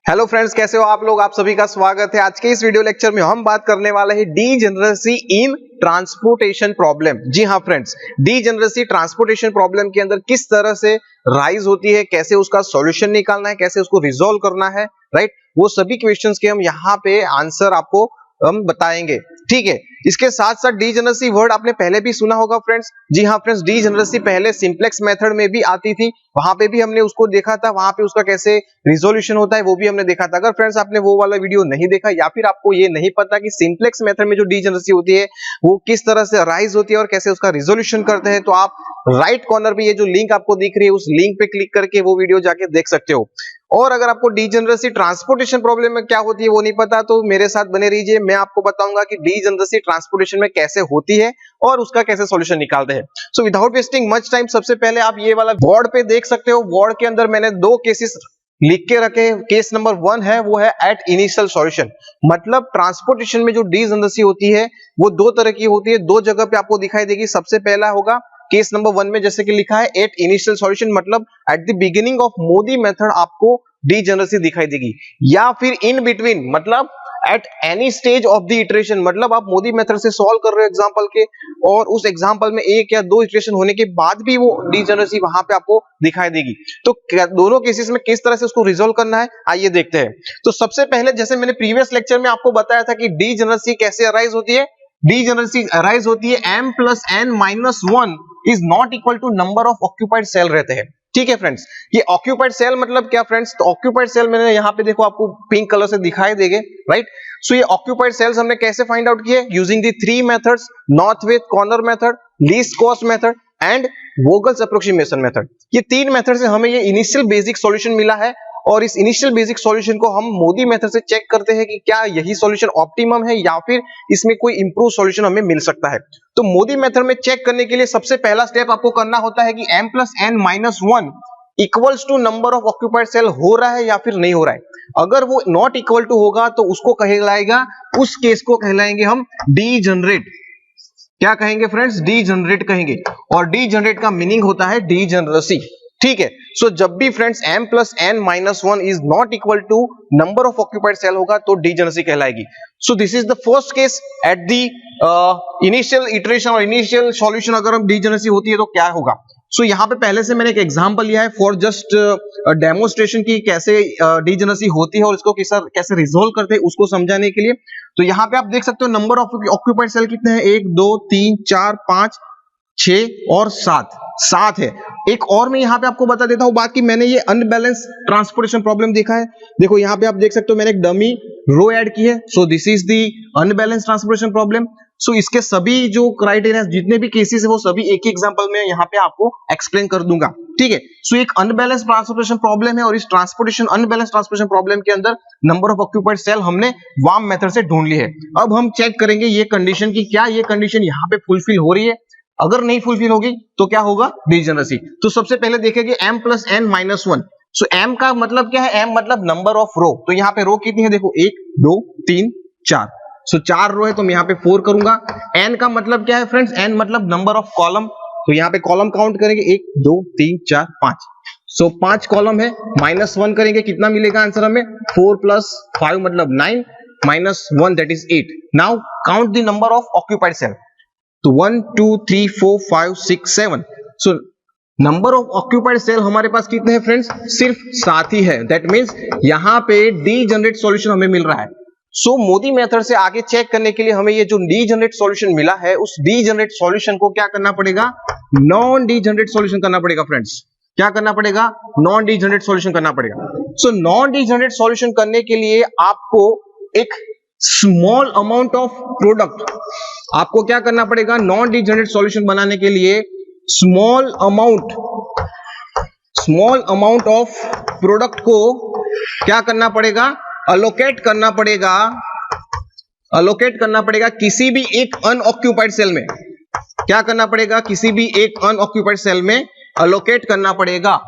Hello friends, कैसे हो आप लोग। आप सभी का स्वागत है। आज के इस वीडियो लेक्चर में हम बात करने वाले हैं डीजेनरेसी इन ट्रांसपोर्टेशन प्रॉब्लम। जी हाँ फ्रेंड्स, डीजेनरेसी ट्रांसपोर्टेशन प्रॉब्लम के अंदर किस तरह से राइज होती है, कैसे उसका सॉल्यूशन निकालना है, कैसे उसको रिजॉल्व करना है, राइट, वो सभी क्वेश्चंस के हम यहाँ पे आंसर आपको हम बताएंगे। ठीक है, इसके साथ साथ डीजेनरेसी वर्ड आपने पहले भी सुना होगा फ्रेंड्स। जी हाँ फ्रेंड्स, डीजेनरेसी पहले सिंप्लेक्स मेथड में भी आती थी, वहां पे भी हमने उसको देखा था, वहां पे उसका कैसे रिजोल्यूशन होता है वो भी हमने देखा था। अगर फ्रेंड्स आपने वो वाला वीडियो नहीं देखा या फिर आपको ये नहीं पता कि सिंप्लेक्स मेथड में जो डीजेनरेसी होती है वो किस तरह से राइज होती है और कैसे उसका रिजोल्यूशन करते हैं, तो आप राइट कॉर्नर पे ये जो लिंक आपको दिख रही है उस लिंक पे क्लिक करके वो वीडियो जाके देख सकते हो। और अगर आपको डीजेनरेसी ट्रांसपोर्टेशन प्रॉब्लम में क्या होती है वो नहीं पता तो मेरे साथ बने रहिए, मैं आपको बताऊंगा कि डीजेनरेसी ट्रांसपोर्टेशन में कैसे होती है और उसका कैसे सॉल्यूशन निकालते हैं। So without wasting much time, सबसे पहले आप ये वाला बोर्ड पे देख सकते हो। बोर्ड के अंदर मैंने दो केसेस लिख के रखे। केस नंबर 1 है वो है एट इनिशियल सॉल्यूशन। मतलब ट्रांसपोर्टेशन में जो डीजेनरेसी होती है वो दो तरह की होती है, दो जगह पे आपको दिखाई देगी। सबसे पहला होगा केस नंबर 1 में जैसे कि लिखा है एट इनिशियल सॉल्यूशन, मतलब at the beginning of Modi method आपको डीजेनरेसी दिखाई देगी, या फिर इन बिटवीन मतलब eight any stage of the iteration, मतलब आप मोदी मेथड से सॉल्व कर रहे हो एग्जांपल के और उस एग्जांपल में एक या दो इटरेशन होने के बाद भी वो डीजेनरेसी वहां पे आपको दिखाई देगी। तो दोनों केसेस में किस तरह से उसको रिजोल्व करना है आइए देखते हैं। तो सबसे पहले जैसे मैंने प्रीवियस लेक्चर में आपको बताया था कि डीजेनरेसी कैसे अराइज होती है। डीजेनरेसी अराइज होती है m plus n minus 1 is not equal to number of occupied cell रहते हैं। ठीक है फ्रेंड्स, ये ऑक्यूपाइड सेल मतलब क्या फ्रेंड्स, तो ऑक्यूपाइड सेल मैंने यहाँ पे देखो आपको पिंक कलर से दिखाई देंगे, राइट। सो ये ऑक्यूपाइड सेल्स हमने कैसे फाइंड आउट किए, using the three methods, north with corner method, least cost method and Vogel's approximation method. ये तीन मेथड से हमें ये इनिशियल बेसिक सॉल्यूशन मिला है और इस इनिशियल बेसिक सॉल्यूशन को हम मोदी मेथड से चेक करते हैं कि क्या यही सॉल्यूशन ऑप्टिमम है या फिर इसमें कोई इंप्रूव सॉल्यूशन हमें मिल सकता है। तो मोदी मेथड में चेक करने के लिए सबसे पहला स्टेप आपको करना होता है कि m plus n minus 1 equals to number of occupied cell हो रहा है या फिर नहीं हो रहा है। अगर वो नॉट इक्वल टू होगा तो उसको कहलाएगा, उस केस को कहलाएंगे हम डीजनरेट। क्या कहेंगे फ्रेंड्स, डीजनरेट कहेंगे। और डीजनरेट का मीनिंग होता है डीजनरेसी। ठीक है, सो जब भी friends m plus n minus 1 is not equal to number of occupied cell होगा तो डीजनरेसी कहलाएगी। So this is the first case at the initial iteration और इनिशियल सॉल्यूशन। अगर हम डीजनरेसी होती है तो क्या होगा। सो यहाँ पे पहले से मैंने एक एग्जांपल लिया है फॉर जस्ट डेमोन्स्ट्रेशन की कैसे डीजनरेसी होती है और इसको कैसे रिजोल्व करते हैं उसको समझाने के लिए। तो यहाँ पे आप देख सकते हो नंबर ऑफ ऑक्यूपाइड सेल कितने हैं, 1 2 3 4 5 6 और 7 है। एक और मैं यहाँ पे आपको बता देता हूँ बात की, मैंने ये अनबैलेंस ट्रांसपोर्टेशन प्रॉब्लम देखा है। देखो यहाँ पे आप देख सकते हो मैंने एक डमी रो ऐड की है। So this is the unbalance transportation problem. So इसके सभी जो क्राइटेरिया जितने भी केसेस है वो सभी एक ही एग्जांपल में यहाँ पे आपको एक्सप्लेन कर दूंगा। ठीक है, सो एक अनबैलेंस ट्रांसपोर्टेशन प्रॉब्लम है और इस अनबैलेंस ट्रांसपोर्टेशन प्रॉब्लम के अंदर नंबर ऑफ ऑक्यूपाइड सेल हमने वार्म मेथड से ढूंढ ली है। अब हम चेक करेंगे ये कंडीशन की, क्या ये कंडीशन यहाँ पे फुलफिल हो रही है। अगर नहीं फुलफिल होगी तो क्या होगा, डीजनरेसी। तो सबसे पहले देखेंगे m प्लस n माइनस 1। सो m का मतलब क्या है, m मतलब नंबर ऑफ रो। तो यहाँ पे रो कितनी है, देखो 1 2 3 4। सो 4 रो है तो मैं यहाँ पे 4 करूंगा। n का मतलब क्या है फ्रेंड्स, n मतलब नंबर ऑफ कॉलम। तो यहाँ पे कॉलम काउंट करेंगे 1 2 3 4 5। सो 5 कॉलम है, माइनस 1 करेंगे, कितना मिलेगा आंसर हमें, 4 प्लस 5 मतलब 9 minus 1 that is 8। Now count the number of occupied cell. तो 1 2 3 4 5 6 7। So number of occupied cell हमारे पास कितने हैं फ्रेंड्स, सिर्फ 7 ही है। दैट मींस यहाँ पे डीजनरेट सॉल्यूशन हमें मिल रहा है। सो मोदी मेथड से आगे चेक करने के लिए हमें ये जो डीजनरेट सॉल्यूशन मिला है उस डीजनरेट सॉल्यूशन को क्या करना पड़ेगा, नॉन डीजनरेट सॉल्यूशन करना पड़ेगा फ्रेंड्स। क्या करना पड़ेगा, नॉन डीजनरेट सॉल्यूशन करना पड़ेगा। सो नॉन डीजनरेट सॉल्यूशन करने के लिए आपको एक स्मॉल अमाउंट ऑफ प्रोडक्ट, आपको क्या करना पड़ेगा, नॉन डीजनरेट सॉल्यूशन बनाने के लिए स्मॉल अमाउंट ऑफ प्रोडक्ट को क्या करना पड़ेगा, अलोकेट करना पड़ेगा किसी भी एक अनऑक्यूपाइड सेल में। क्या करना पड़ेगा, किसी भी एक अनऑक्यूपाइड सेल में अलोकेट करना पड़ेगा।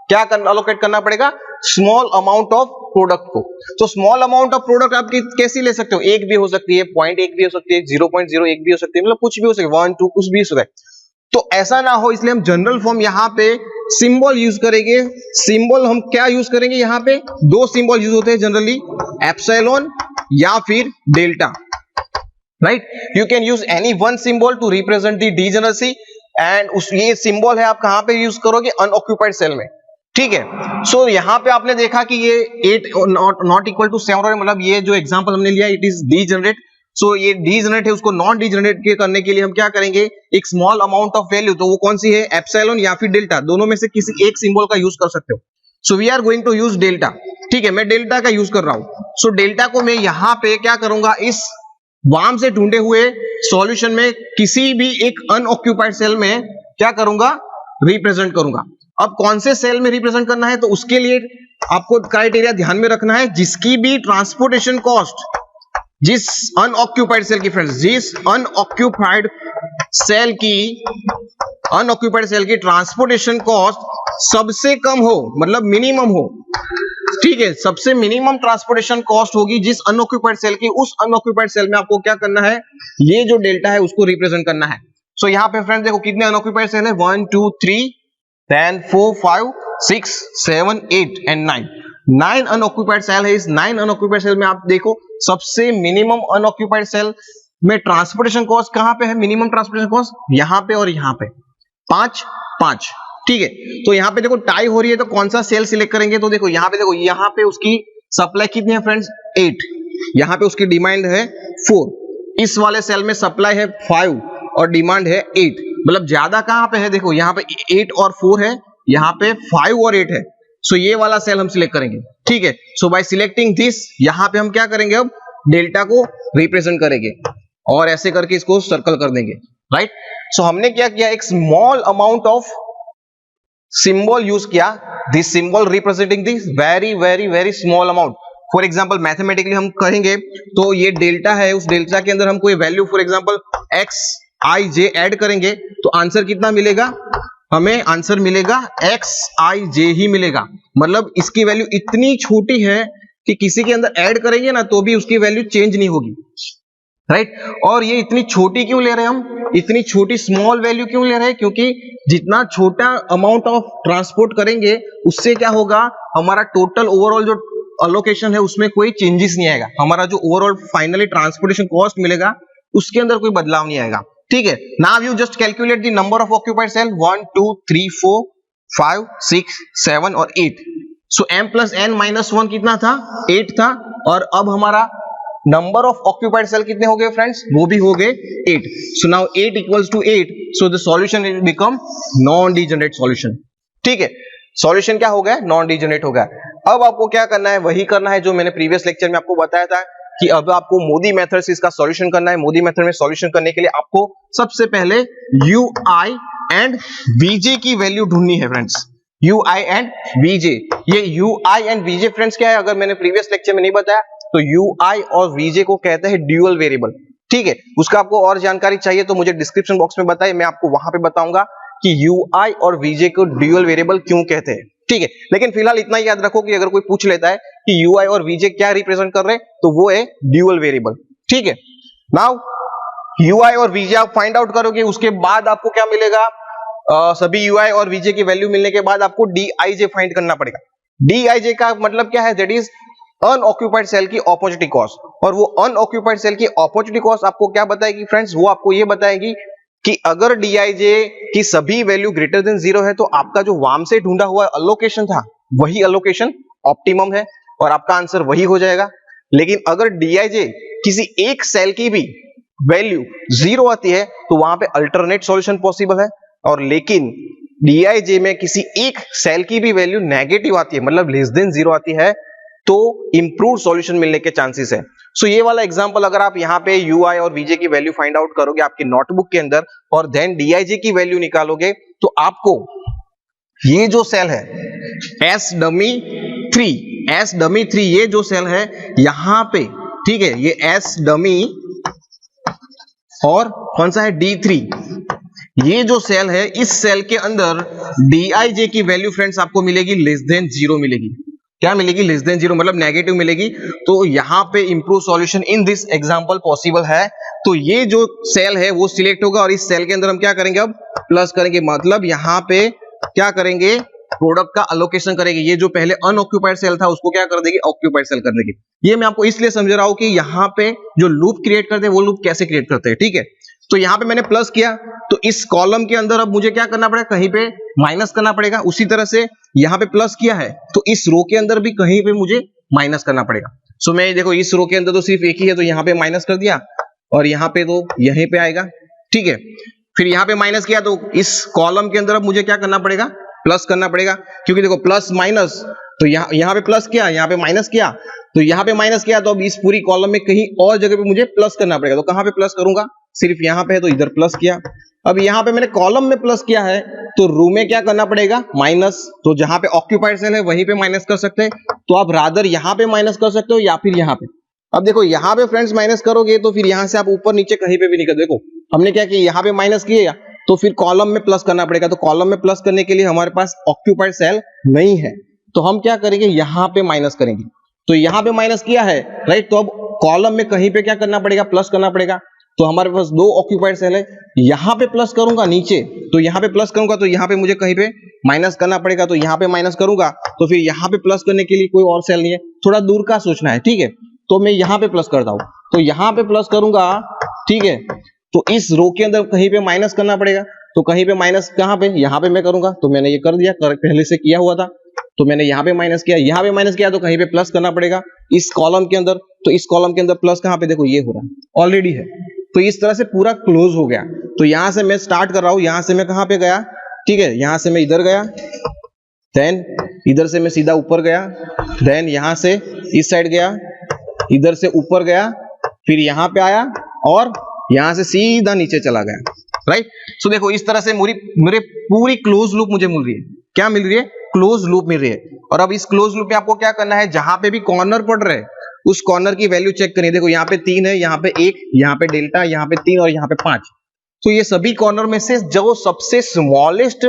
क्या अलोकेट करना पड़ेगा, स्मॉल अमाउंट ऑफ प्रोडक्ट को। तो स्मॉल अमाउंट ऑफ प्रोडक्ट आप कैसी ले सकते हो, एक भी हो सकती है, 0.1 भी हो सकती है, 0.01 भी हो सकती है, मतलब कुछ भी हो सकता है, 1 2 कुछ भी हो सकता है। तो ऐसा ना हो इसलिए हम जनरल फॉर्म यहां पे सिंबल यूज करेंगे। सिंबल हम क्या यूज करेंगे, यहां पे दो सिंबल यूज होते हैं जनरली, एप्सिलॉन या फिर delta, right. You can use any one symbol to represent the degeneracy and उस ये सिंबल है आप कहां पे यूज करोगे, अनऑक्यूपाइड सेल में, ठीक है। सो यहां पे आपने देखा कि ये 8 नॉट इक्वल टू 7, मतलब ये जो एग्जांपल हमने लिया इट इज डीजेनरेट। सो ये डीजेनरेट है, उसको नॉन डीजेनरेट के करने के लिए हम क्या करेंगे, एक स्मॉल अमाउंट ऑफ वैल्यू, तो वो कौन सी है, एप्सिलॉन या फिर डेल्टा, दोनों में से किसी एक सिंबल का यूज कर सकते हो। So we are going to use delta, ठीक है, मैं डेल्टा का यूज कर रहा हूं। सो डेल्टा को मैं यहां पे क्या करूंगा, इस वाम से ढूंढे हुए सॉल्यूशन में किसी भी एक अनऑक्यूपाइड सेल में क्या करूंगा, रिप्रेजेंट करूंगा। अब कौन से सेल में रिप्रेजेंट करना है, तो उसके लिए आपको क्राइटेरिया ध्यान में रखना है, जिसकी भी ट्रांसपोर्टेशन कॉस्ट, जिस अनऑक्यूपाइड सेल की फ्रेंड्स, जिस अनऑक्यूपाइड सेल की ट्रांसपोर्टेशन कॉस्ट सबसे कम हो, मतलब मिनिमम हो, ठीक है, सबसे मिनिमम ट्रांसपोर्टेशन कॉस्ट होगी जिस अनऑक्यूपाइड सेल की, उस अनऑक्यूपाइड सेल में आपको क्या करना है, ये जो डेल्टा है उसको रिप्रेजेंट करना है। सो यहां पे फ्रेंड्स देखो कितने अनऑक्यूपाइड सेल है, 1 2 3 then 4 5 6 7 8 and 9, 9 अनऑक्यूपाइड सेल है। इस 9 अनऑक्यूपाइड सेल में आप देखो सबसे मिनिमम अनऑक्यूपाइड सेल में ट्रांसपोर्टेशन कॉस्ट कहां पे है, मिनिमम ट्रांसपोर्टेशन कॉस्ट यहां पे और यहां पे 5 5, ठीक है। तो यहां पे देखो टाई हो रही है, तो कौन सा सेल सिलेक्ट करेंगे, तो देखो यहां पे उसकी सप्लाई कितनी है फ्रेंड्स, 8, यहां पे उसकी डिमांड है 4, इस वाले सेल में सप्लाई है 5 और डिमांड है 8, मतलब ज्यादा कहां पे है, देखो यहां पे 8 और 4 है, यहां पे 5 और 8 है। सो ये वाला सेल हम सिलेक्ट करेंगे, ठीक है। सो बाय सिलेक्टिंग दिस, यहां पे हम क्या करेंगे, अब डेल्टा को रिप्रेजेंट करेंगे और ऐसे करके इसको सर्कल कर देंगे, राइट। सो हमने क्या किया, एक small amount of symbol use किया, this symbol representing this very very very small amount. For example mathematically हम कहेंगे तो ये डेल्टा है, उस डेल्टा के अंदर हम कोई value for example x i j add करेंगे तो आंसर कितना मिलेगा, हमें आंसर मिलेगा x i j ही मिलेगा, मतलब इसकी वैल्यू इतनी छोटी है कि किसी के अंदर ऐड करेंगे ना तो भी उसकी वैल्यू चेंज नहीं होगी, राइट। और ये इतनी छोटी क्यों ले रहे हैं हम, इतनी छोटी स्मॉल वैल्यू क्यों ले रहे हैं, क्योंकि जितना छोटा अमाउंट ऑफ ट्रांसपोर्ट करेंगे उससे क्या होगा, हमारा टोटल ओवरऑल जो अलोकेशन है उसमें कोई चेंजेस नहीं आएगा, हमारा जो ओवरऑल फाइनली ट्रांसपोर्टेशन कॉस्ट मिलेगा उसके अंदर कोई बदलाव नहीं आएगा, ठीक है। Now you just calculate the number of occupied cell 1 2 3 4 5 6 7 और 8। So m plus n minus 1 कितना था, 8 था, और अब हमारा नंबर ऑफ ऑक्यूपाइड सेल कितने हो गए फ्रेंड्स, वो भी हो गए 8। So now 8 equals to 8, so the solution will become non degenerate solution, ठीक है। सॉल्यूशन क्या हो गया, नॉन डीजेनरेट हो गया। अब आपको क्या करना है, वही करना है जो मैंने प्रीवियस लेक्चर में आपको बताया था कि अब आपको मोदी मेथड से इसका सॉल्यूशन करना है। मोदी मेथड में सॉल्यूशन करने के लिए आपको सबसे पहले ui एंड vj की वैल्यू ढूंढनी है फ्रेंड्स, ui एंड vj। ये ui एंड vj फ्रेंड्स क्या है, अगर मैंने प्रीवियस लेक्चर में नहीं बताया तो ui और vj को कहते हैं ड्यूअल वेरिएबल, ठीक है। उसका आपको और जानकारी चाहिए तो मुझे डिस्क्रिप्शन बॉक्स में बताइए, मैं आपको वहां पे बताऊंगा कि ui और vj को ड्यूअल वेरिएबल क्यों कहते हैं, ठीक है। लेकिन फिलहाल इतना याद रखो कि अगर कोई पूछ लेता है कि ui और vj क्या रिप्रेजेंट कर रहे हैं तो वो है ड्यूअल वेरिएबल, ठीक है। नाउ ui और vj आप फाइंड आउट करोगे, उसके बाद आपको क्या मिलेगा, सभी ui और vj की वैल्यू मिलने के बाद आपको dij फाइंड करना पड़ेगा। dij का मतलब क्या है, दैट इज अनऑक्यूपाइड सेल की अपॉर्चुनिटी कॉस्ट, और वो अनऑक्यूपाइड सेल की अपॉर्चुनिटी कॉस्ट आपको क्या बताएगी फ्रेंड्स, वो आपको ये बताएगी कि अगर dij की सभी वैल्यू ग्रेटर देन 0 है तो आपका जो वाम से ढूंढा हुआ अलोकेशन था वही अलोकेशन ऑप्टिमम है और आपका आंसर वही हो जाएगा। लेकिन अगर dij किसी एक सेल की भी वैल्यू 0 आती है तो वहां पे अल्टरनेट सॉल्यूशन पॉसिबल है, और लेकिन dij में किसी एक सेल की भी वैल्यू नेगेटिव आती है, मतलब लेस देन 0 आती है, तो इंप्रूव सॉल्यूशन मिलने के चांसेस है। सो ये वाला एग्जांपल अगर आप यहाँ पे ui और vj की वैल्यू फाइंड आउट करोगे आपके नोटबुक के अंदर और देन dij की वैल्यू निकालोगे तो आपको ये जो सेल है s dummy 3 ये जो सेल है यहाँ पे, ठीक है, ये s dummy और कौन सा है d3, ये जो सेल है इस सेल के अंदर dij की वैल्यू फ्रेंड्स आपको मिलेगी लेस देन 0 मिलेगी, क्या मिलेगी, लेस देन जीरो, मतलब नेगेटिव मिलेगी। तो यहाँ पे improve solution in this example possible है। तो ये जो सेल है वो सिलेक्ट होगा और इस सेल के अंदर हम क्या करेंगे, अब प्लस करेंगे, मतलब यहाँ पे क्या करेंगे, प्रोडक्ट का अलोकेशन करेंगे। ये जो पहले अनऑक्यूपाइड सेल था उसको क्या कर देगी, ऑक्यूपाइड सेल कर देगी। ये मैं आपको इसलिए समझा रहा हूं कि यहाँ पे जो लूप क्रिएट करते हैं वो लूप कैसे क्रिएट करते हैं, ठीक है। तो यहाँ पे मैंने प्लस किया, तो इस कॉलम के अंदर अब मुझे क्या करना पड़ेगा, कहीं पे माइनस करना पड़ेगा। उसी तरह से यहाँ पे प्लस किया है तो इस रो के अंदर भी कहीं पे मुझे माइनस करना पड़ेगा। सो मैं देखो इस रो के अंदर तो सिर्फ एक ही है, तो यहाँ पे माइनस कर दिया और यहाँ पे तो यहीं पे आएगा, ठीक है। फिर यहाँ पे माइनस किया तो इस कॉलम के अंदर अब मुझे क्या करना पड़ेगा, प्लस करना पड़ेगा, क्योंकि देखो प्लस माइनस, तो यहाँ पे प्लस किया, यहाँ पे माइनस किया, तो यहाँ पे माइनस किया, तो अब इस पूरी कॉलम में कहीं और जगह पे मुझे प्लस करना पड़ेगा। तो कहाँ पे प्लस करूंगा, सिर्फ यहाँ पे है तो इधर प्लस किया। अब यहाँ पे मैंने कॉलम में प्लस किया है तो रो में क्या करना पड़ेगा, माइनस। तो जहां पे ऑक्यूपाइड सेल है वहीं पे माइनस कर सकते हैं, तो आप रादर यहाँ पे माइनस कर सकते हो या फिर यहाँ पे। अब देखो यहाँ पे फ्रेंड्स माइनस करोगे तो फिर यहाँ से आप ऊपर नीचे कहीं पे भी नहीं कर, देखो हमने क्या किया, यहाँ पे माइनस किया तो फिर कॉलम में प्लस करना पड़ेगा। तो कॉलम में प्लस करने के लिए हमारे पास ऑक्यूपाइड सेल नहीं है, तो हम क्या करेंगे, यहाँ पे माइनस करेंगे। तो यहाँ पे माइनस किया है, राइट, तो अब कॉलम में कहीं पे क्या करना पड़ेगा, प्लस करना पड़ेगा। तो हमारे पास दो ऑक्यूपाइड सेल है, यहाँ पे प्लस करूंगा नीचे, तो यहाँ पे प्लस करूंगा तो यहाँ पे मुझे कहीं पे माइनस करना पड़ेगा। तो यहाँ पे माइनस करूंगा तो फिर यहाँ पे प्लस करने के लिए कोई और सेल नहीं है, थोड़ा दूर का सोचना है, ठीक है। तो मैं यहाँ पे प्लस करता हूँ, तो यहाँ पे प्लस करूंगा, ठीक है। तो इस रो के अंदर कहीं पे माइनस करना पड़ेगा, तो कहीं पे माइनस कहाँ पे, यहाँ पे मैं करूंगा। तो मैंने ये कर दिया, पहले से किया हुआ था, तो मैंने यहाँ पे माइनस किया, यहाँ पे माइनस किया, तो कहीं पे प्लस करना पड़ेगा इस कॉलम के अंदर। तो इस कॉलम के अंदर प्लस कहाँ पे, देखो ये हो रहा है, ऑलरेडी है। तो इस तरह से पूरा क्लोज हो गया। तो यहां से मैं स्टार्ट कर रहा हूं, यहां से मैं कहां पे गया, ठीक है, यहां से मैं इधर गया, देन इधर से मैं सीधा ऊपर गया, देन यहां से इस साइड गया, इधर से ऊपर गया, फिर यहां पे आया और यहां से सीधा नीचे चला गया, राइट। सो देखो इस तरह से मेरे पूरी क्लोज लूप मुझे मिल रही है। क्या मिल रही है, क्लोज लूप मिल रही है। और अब इस क्लोज लूप में आपको क्या करना है, जहां पे भी कॉर्नर पड़ रहे हैं उस कॉर्नर की वैल्यू चेक करनी है। देखो यहाँ पे 3 है, यहाँ पे 1, यहाँ पे डेल्टा, यहाँ पे 3 और यहाँ पे 5। तो ये सभी कॉर्नर में से जो सबसे स्मॉलेस्ट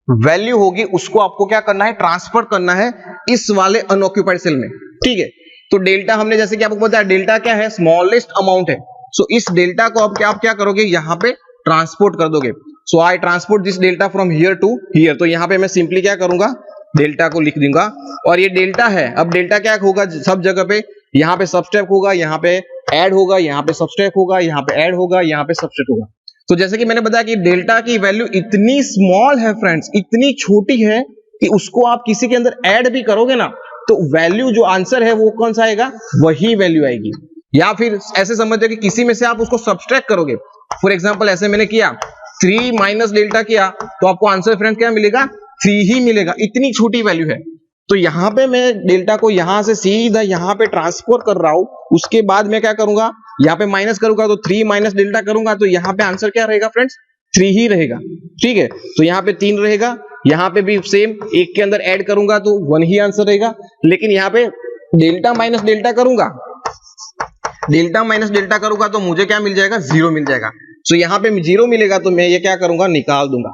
वैल्यू होगी उसको आपको क्या करना है, ट्रांसफर करना है इस वाले अनऑक्यूपाइड सेल में, ठीक है। तो डेल्टा हमने जैसे कि आपको पता है डेल्टा क्या है, स्मॉलेस्ट अमाउंट है। सो इस डेल्टा को अब आप क्या करोगे, यहाँ पे ट्रांसपोर्ट कर दोगे। So I transport this delta from here to here. तो यहाँ पे मैं सिंपली क्या करूंगा, डेल्टा को लिख दूंगा। और ये डेल्टा है, अब डेल्टा क्या होगा, सब जगह पे यहाँ पे सबस्ट्रैक्ट होगा, यहाँ पे ऐड होगा, यहाँ पे सबस्ट्रैक्ट होगा, यहाँ पे ऐड होगा, यहाँ पे सबस्ट्रैक्ट होगा। तो जैसे कि मैंने बताया कि डेल्टा की वैल्यू इतनी स्मॉल है फ्रेंड्स, इतनी छोटी है कि उसको आप किसी के अंदर ऐड भी करोगे ना तो वैल्यू जो आंसर है वो कौन सा आएगा, वही वैल्यू आएगी। या फिर ऐसे समझो कि किसी में से आप उसको सबस्ट्रैक्ट करोगे। फॉर एग्जाम्पल ऐसे मैंने किया 3 माइनस डेल्टा किया तो आपको आंसर फ्रेंड क्या मिलेगा, 3 ही मिलेगा। इतनी छोटी वैल्यू है। तो यहाँ पे मैं डेल्टा को यहां से सीधा यहाँ पे ट्रांसफर कर रहा हूं। उसके बाद मैं क्या करूंगा, यहाँ पे माइनस करूंगा तो 3 माइनस डेल्टा करूंगा तो यहाँ पे आंसर क्या रहेगा फ्रेंड्स, 3 ही रहेगा, ठीक है। तो यहाँ पे 3 रहेगा, यहाँ पे भी सेम, एक के अंदर ऐड करूंगा तो 1 ही आंसर रहेगा। लेकिन यहाँ पे डेल्टा माइनस डेल्टा करूंगा, डेल्टा माइनस डेल्टा करूंगा तो मुझे क्या मिल जाएगा, 0 मिल जाएगा। तो यहाँ पे 0 मिलेगा तो मैं ये क्या करूंगा, निकाल दूंगा,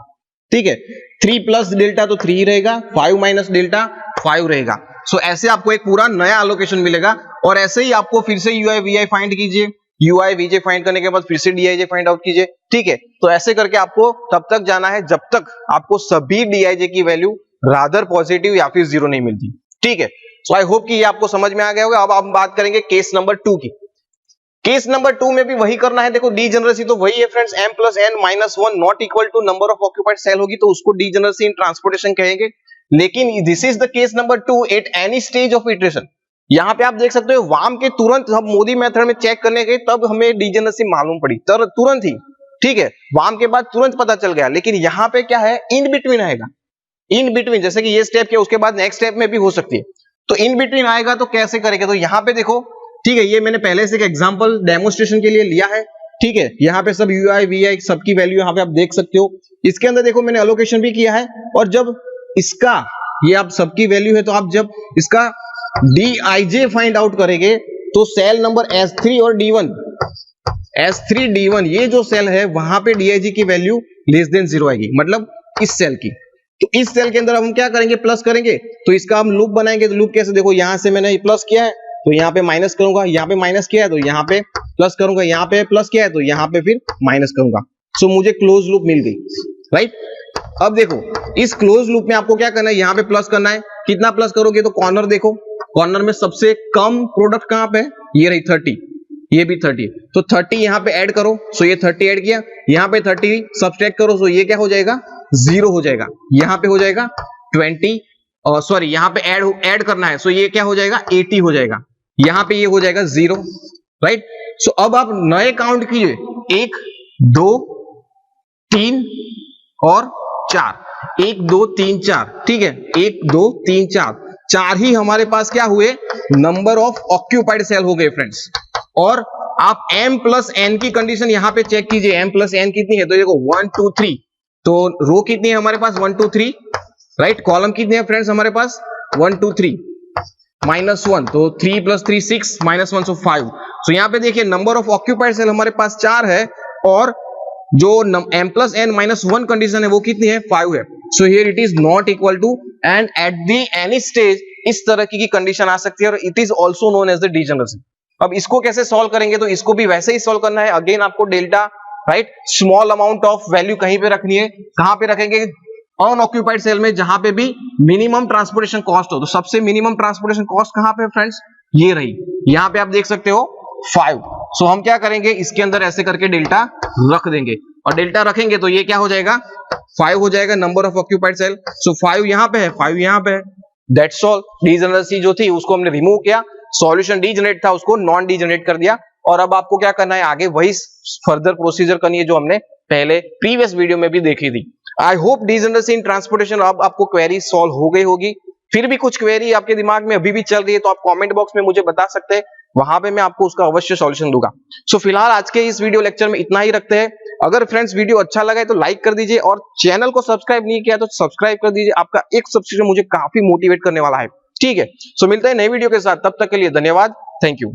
ठीक है। 3 प्लस डेल्टा तो 3 रहेगा, 5 माइनस डेल्टा 5 रहेगा। सो ऐसे आपको एक पूरा नया एलोकेशन मिलेगा। और ऐसे ही आपको फिर से यूआई वीआई फाइंड कीजिए, यूआई वीजे फाइंड करने के बाद फिर से डीआईजे फाइंड आउट कीजिए, ठीक है। तो ऐसे करके आपको तब तक जाना है जब तक आपको सभी डीआईजे की वैल्यू रादर पॉजिटिव या फिर 0 नहीं मिलती, ठीक है। सो आई होप कि ये आपको समझ में आ गया होगा। अब हम बात करेंगे केस नंबर 2 की। केस नंबर 2 में भी वही करना है। देखो डीजेनरेसी तो वही है friends, m plus n minus 1 not equal to number of occupied cell होगी तो उसको डीजेनरेसी इन ट्रांसपोर्टेशन कहेंगे। लेकिन this is the case number 2 at any stage of iteration. यहाँ पे आप देख सकते हो वाम के तुरंत हम मोदी मेथड में चेक करने गए तब हमें डीजेनरेसी मालूम पड़ी, तुरंत ही, ठीक है। वाम के बाद तुरंत पता चल गया। लेकिन यहाँ पे क्या है, इन बिटवीन आएगा, इन बिटवीन, जैसे कि ये स्टेप किया उसके बाद नेक्स्ट स्टेप में भी हो सकती है। तो इन बिटवीन आएगा तो कैसे करेंगे, तो यहाँ पे देखो, ठीक है, ये मैंने पहले से एक एग्जांपल डेमोन्स्ट्रेशन के लिए लिया है, ठीक है। यहाँ पे सब यूआई वीआई सबकी वैल्यू यहाँ पे आप देख सकते हो। इसके अंदर देखो मैंने एलोकेशन भी किया है। और जब इसका ये आप सबकी वैल्यू है तो आप जब इसका डीआईजे फाइंड आउट करेंगे तो सेल नंबर S3 और D1, S3 D1 ये जो सेल है वहां पे डीआईजे की वैल्यू लेस देन 0 आएगी, मतलब इस सेल की, तो इस सेल के अंदर हम क्या करेंगे, प्लस करेंगे। तो इसका हम लूप बनाएंगे। तो लूप कैसे, देखो यहां से मैंने प्लस किया है तो यहाँ पे माइनस करूंगा, यहाँ पे माइनस किया है तो यहाँ पे प्लस करूंगा, यहाँ पे प्लस किया है तो यहाँ पे फिर माइनस करूंगा। सो मुझे क्लोज लूप मिल गई, राइट। अब देखो इस क्लोज लूप में आपको क्या करना है, यहाँ पे प्लस करना है। कितना प्लस करोगे, तो कॉर्नर देखो, कॉर्नर में सबसे कम प्रोडक्ट कहां पे है, ये रही 30, ये भी 30, तो 30 यहाँ पे ऐड करो। सो ये 30 ऐड किया, यहाँ पे 30 सब्सट्रैक्ट करो। सो ये क्या हो जाएगा, 0 हो जाएगा। यहाँ पे हो जाएगा 20, सॉरी यहाँ पे ऐड करना है। सो ये क्या हो जाएगा, 80 हो जाएगा। यहाँ पे ये हो जाएगा 0, राइट। सो अब आप नए काउंट कीजिए, 1 2 3 और 4, 1 2 3 4, ठीक है, 1 2 3 4, 4 ही हमारे पास क्या हुए, नंबर ऑफ ऑक्यूपाइड सेल हो गए फ्रेंड्स। और आप m प्लस n की कंडीशन यहां पे चेक कीजिए, m प्लस n कितनी है, तो देखो 1 2 3, तो रो कितनी है हमारे पास 1 2 3, राइट। कॉलम कितने हैं फ्रेंड्स हमारे पास 1 2 3 -1, तो 3 + 3 6 -1 सो 5। सो यहाँ पे देखिए नंबर ऑफ ऑक्यूपाइड सेल हमारे पास 4 है और जो m प्लस n -1 कंडीशन है वो कितनी है, 5 है। So here it is not equal to, and at the any stage इस तरह की कंडीशन आ सकती है और it is also known as the degeneracy. अब इसको कैसे सॉल्व करेंगे, तो इसको भी वैसे ही सॉल्व करना है। अगेन आपको delta, right, small amount of value कहीं पे रखनी है। कहां पे रखेंगे, अनऑक्यूपाइड सेल में, जहां पे भी मिनिमम ट्रांसपोर्टेशन कॉस्ट हो। तो सबसे मिनिमम ट्रांसपोर्टेशन कॉस्ट कहां पे फ्रेंड्स, ये रही, यहां पे आप देख सकते हो 5। सो हम क्या करेंगे, इसके अंदर ऐसे करके डेल्टा रख देंगे, और डेल्टा रखेंगे तो ये क्या हो जाएगा, 5 हो जाएगा नंबर ऑफ ऑक्यूपाइड सेल। सो 5 यहां पे है, 5 यहां पे है, दैट्स ऑल। डीजेनरेसी जो थी उसको हमने रिमूव किया, सॉल्यूशन डीजेनरेट था उसको नॉन डीजेनरेट कर दिया। और अब आपको क्या करना है, आगे वही फर्दर प्रोसीजर करनी है जो हमने पहले प्रीवियस वीडियो में भी देखी थी। I hope degeneracy in transportation अब आपको क्वेरी सॉल्व हो गई होगी। फिर भी कुछ क्वेरी आपके दिमाग में अभी भी चल रही है तो आप कमेंट बॉक्स में मुझे बता सकते हैं, वहां पे मैं आपको उसका अवश्य सॉल्यूशन दूंगा। सो फिलहाल आज के इस वीडियो लेक्चर में इतना ही रखते हैं। अगर फ्रेंड्स वीडियो अच्छा लगा है तो लाइक कर दीजिए, और चैनल को सब्सक्राइब नहीं किया तो सब्सक्राइब कर दीजिए। आपका एक सब्सक्रिप्शन मुझे काफी मोटिवेट करने वाला है, ठीक है। सो मिलते हैं नई वीडियो के साथ, तब तक के लिए धन्यवाद, थैंक यू।